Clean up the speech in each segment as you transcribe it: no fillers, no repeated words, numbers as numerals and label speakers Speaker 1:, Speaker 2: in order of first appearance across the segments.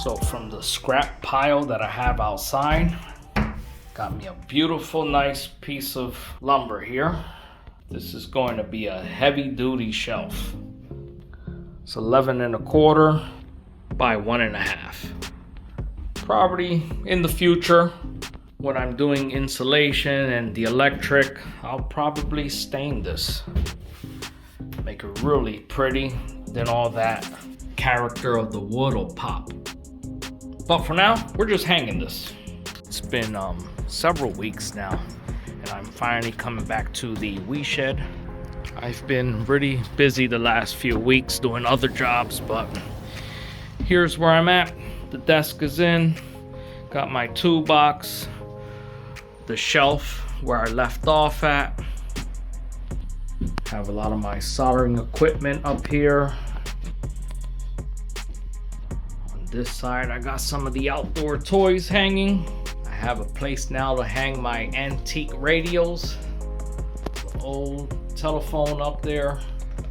Speaker 1: So from the scrap pile that I have outside, got me a beautiful, nice piece of lumber here. This is going to be a heavy duty shelf. It's 11 1/4 by 1.5. Probably in the future, when I'm doing insulation and the electric, I'll probably stain this. Make it really pretty, then all that character of the wood will pop. But for now, we're just hanging this. It's been several weeks now, and I'm finally coming back to the wee shed. I've been really busy the last few weeks doing other jobs, but here's where I'm at. The desk is in, got my toolbox, the shelf where I left off at. Have a lot of my soldering equipment up here. On this side, I got some of the outdoor toys hanging. I have a place now to hang my antique radios. The old telephone up there.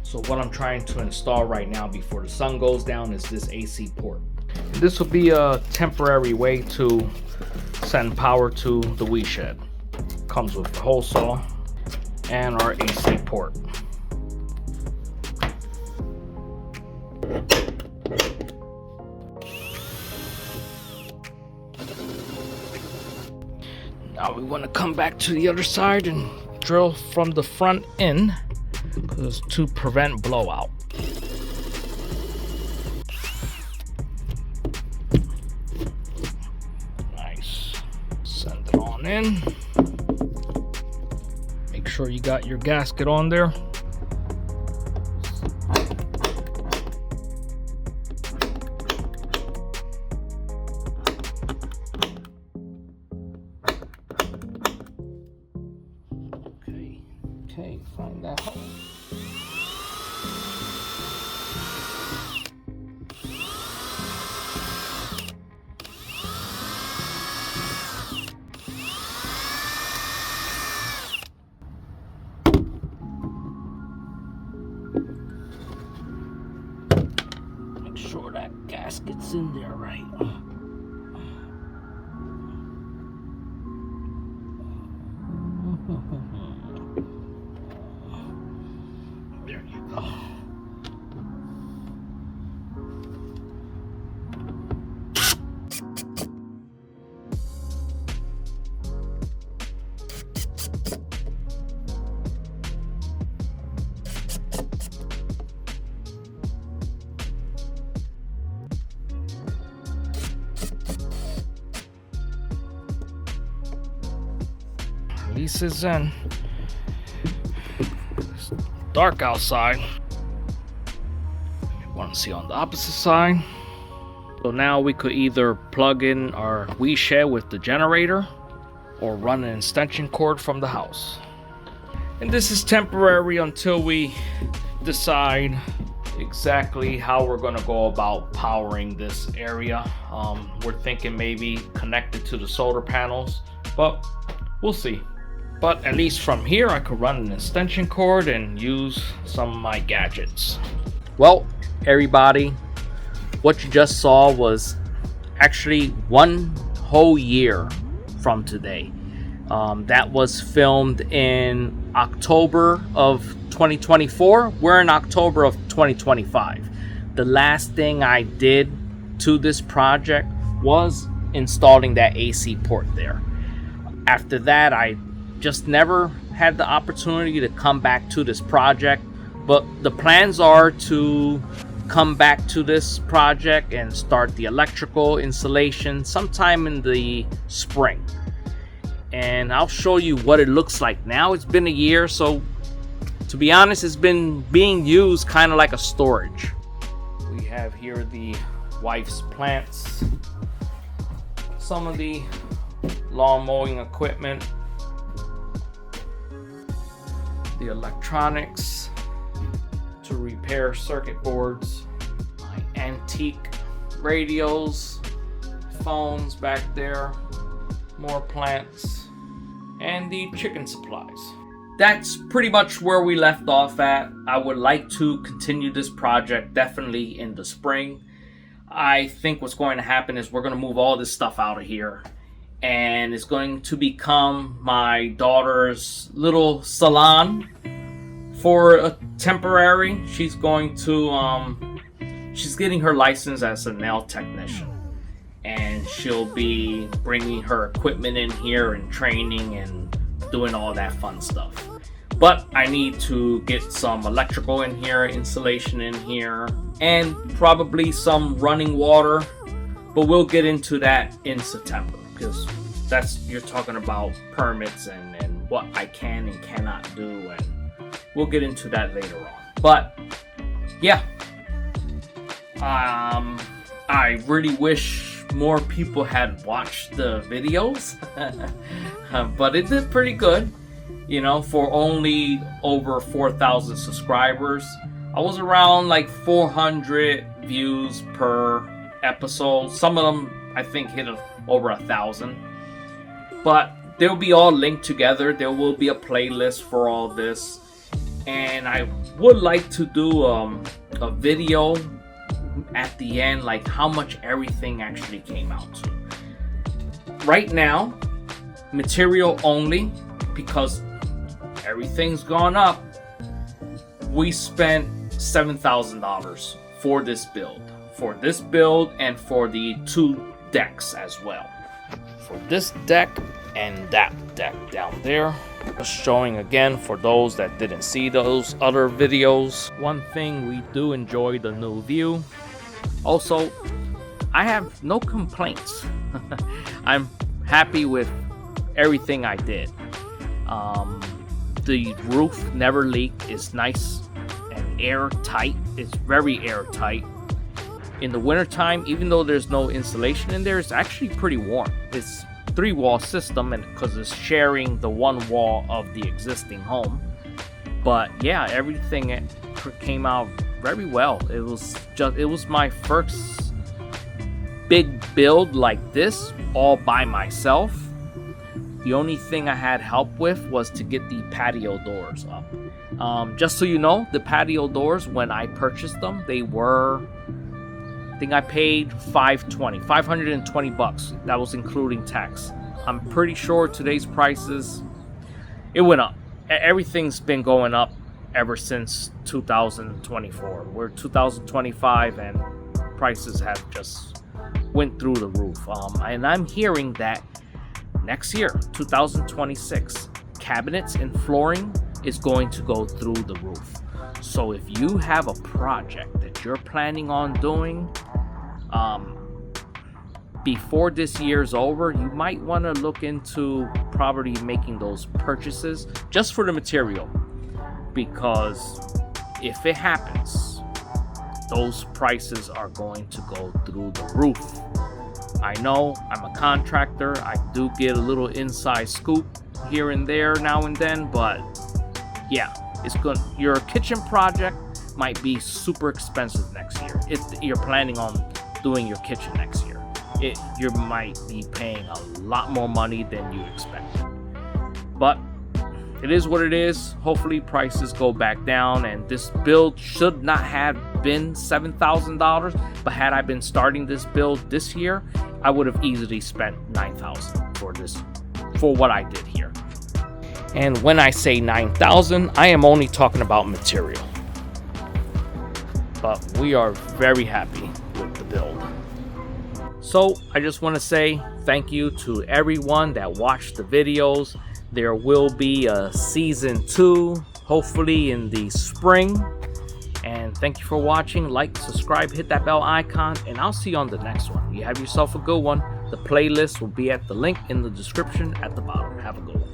Speaker 1: So what I'm trying to install right now before the sun goes down is this AC port. This will be a temporary way to send power to the wee shed. Comes with the hole saw and our AC port. Now we want to come back to the other side and drill from the front in, because to prevent blowout. Nice. Send it on in. Make sure you got your gasket on there. Okay, find that hole. Make sure that gasket's in there right. There you go. Release is in. It's dark outside. You want to see on the opposite side. So now we could either plug in our wee shed with the generator or run an extension cord from the house. And this is temporary until we decide exactly how we're going to go about powering this area. We're thinking maybe connected to the solar panels, but we'll see. But at least from here, I could run an extension cord and use some of my gadgets. Well, everybody, what you just saw was actually 1 whole year from today. That was filmed in October of 2024. We're in October of 2025. The last thing I did to this project was installing that AC port there. After that, I just never had the opportunity to come back to this project, but the plans are to come back to this project and start the electrical installation sometime in the spring. And I'll show you what it looks like now. It's been a year, so to be honest, it's been being used kind of like a storage. We have here the wife's plants, some of the lawn mowing equipment, the electronics to repair circuit boards, my antique radios, phones back there, more plants, and the chicken supplies. That's pretty much where we left off at. I would like to continue this project definitely in the spring. I think what's going to happen is we're going to move all this stuff out of here, and it's going to become my daughter's little salon for a temporary. She's going to she's getting her license as a nail technician, and she'll be bringing her equipment in here and training and doing all that fun stuff. But I need to get some electrical in here, insulation in here, and probably some running water. But we'll get into that in September, because you're talking about permits and what I can and cannot do, and we'll get into that later on. But yeah, I really wish more people had watched the videos, but it did pretty good. You know, for only over 4,000 subscribers, I was around like 400 views per episode. Some of them I think hit over 1,000, but they'll be all linked together. There will be a playlist for all this, and I would like to do a video at the end, like how much everything actually came out to. Right now, material only, because everything's gone up. We spent $7,000 for this build, and for the 2 decks as well. For this deck and that deck down there. Just showing again for those that didn't see those other videos. One thing, we do enjoy the new view. Also, I have no complaints. I'm happy with everything I did. The roof never leaked. It's nice and airtight. It's very airtight. In the wintertime, even though there's no insulation in there, it's actually pretty warm. It's 3-wall system, and because it's sharing the 1 wall of the existing home. But yeah, everything came out very well. It was my first big build like this all by myself. The only thing I had help with was to get the patio doors up. Just so you know, the patio doors, when I purchased them, they were, I think I paid $520 bucks. That was including tax. I'm pretty sure today's prices, it went up. Everything's been going up ever since 2024. We're 2025 and prices have just went through the roof. And I'm hearing that next year, 2026, cabinets and flooring is going to go through the roof. So if you have a project that you're planning on doing before this year's over, you might want to look into probably making those purchases just for the material, because if it happens, those prices are going to go through the roof. I know I'm a contractor. I do get a little inside scoop here and there now and then, but yeah, your kitchen project might be super expensive next year. If you're planning on doing your kitchen next year, you might be paying a lot more money than you expected. But it is what it is. Hopefully prices go back down, and this build should not have been $7,000, but had I been starting this build this year, I would have easily spent $9,000 for what I did here. And when I say $9,000, I am only talking about material. But we are very happy with the build. So I just want to say thank you to everyone that watched the videos. There will be a season 2, hopefully in the spring. And thank you for watching. Like, subscribe, hit that bell icon, and I'll see you on the next one. You have yourself a good one. The playlist will be at the link in the description at the bottom. Have a good one.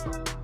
Speaker 2: Thank you.